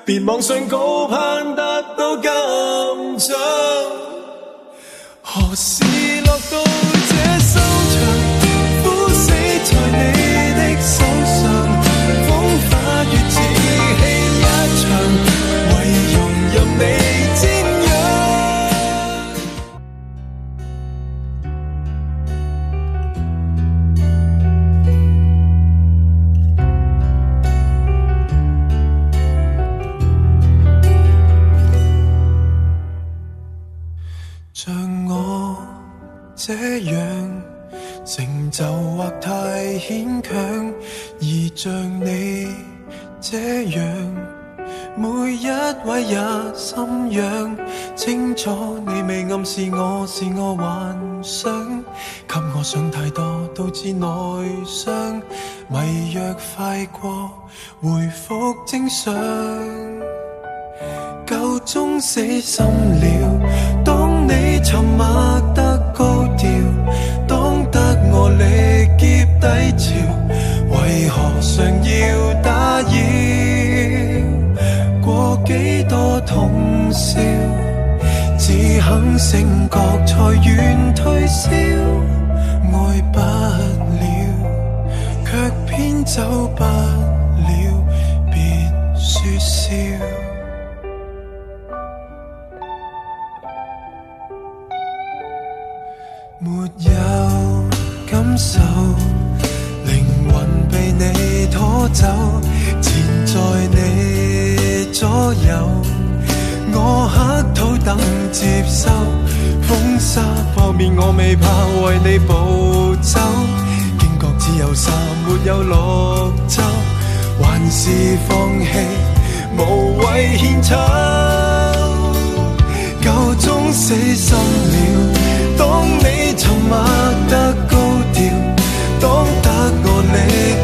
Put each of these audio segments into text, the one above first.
別妄想高攀得到金獎，何時落到這收場？苦死在你的手上，風化月似戲一場，唯容任你瞻仰。像我這樣成就或太牽強，而像你這樣每一位也心癢，清楚你未暗示我是我幻想，給我想太多導致內傷，迷藥快過回復正常，夠鐘死心了。當你沉默得高調，當得我力劫低潮，為何常要打擾？過幾多通宵，只肯醒覺才願退燒，愛不了，卻偏走不了，別說笑。沒有感受，靈魂被你拖走，纏在你左右，我乞討等接受，風沙破滅我未怕為你暴走，驚覺只有沙沒有綠洲，還是放棄無謂獻醜，夠鐘死心了。當你沉默得高調，當得我力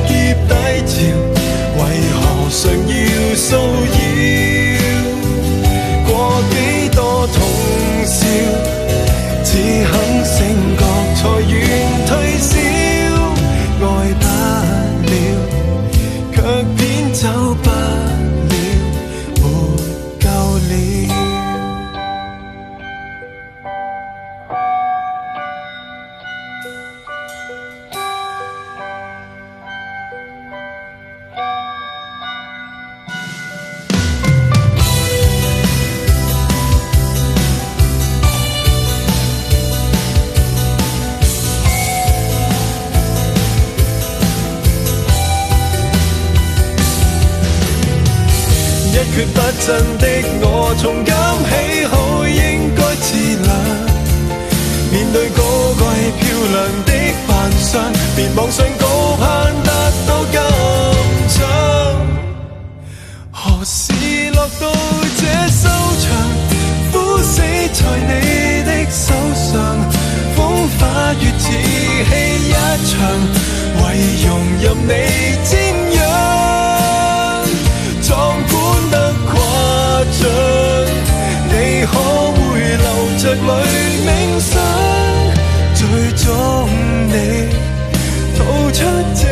劫低潮，為何常要騷擾？過幾多通宵，只肯醒覺才願退燒，愛不了，卻偏走不了，沒夠了。一蹶不振的我，重感喜好應該自律，面對高貴漂亮的扮相，別妄想高攀得到金獎，何時落到這收場？苦死在你的手上，風化月似戲一場，唯容任你瞻仰，壯觀得誇張，你可會流着淚冥想？最終你逃出這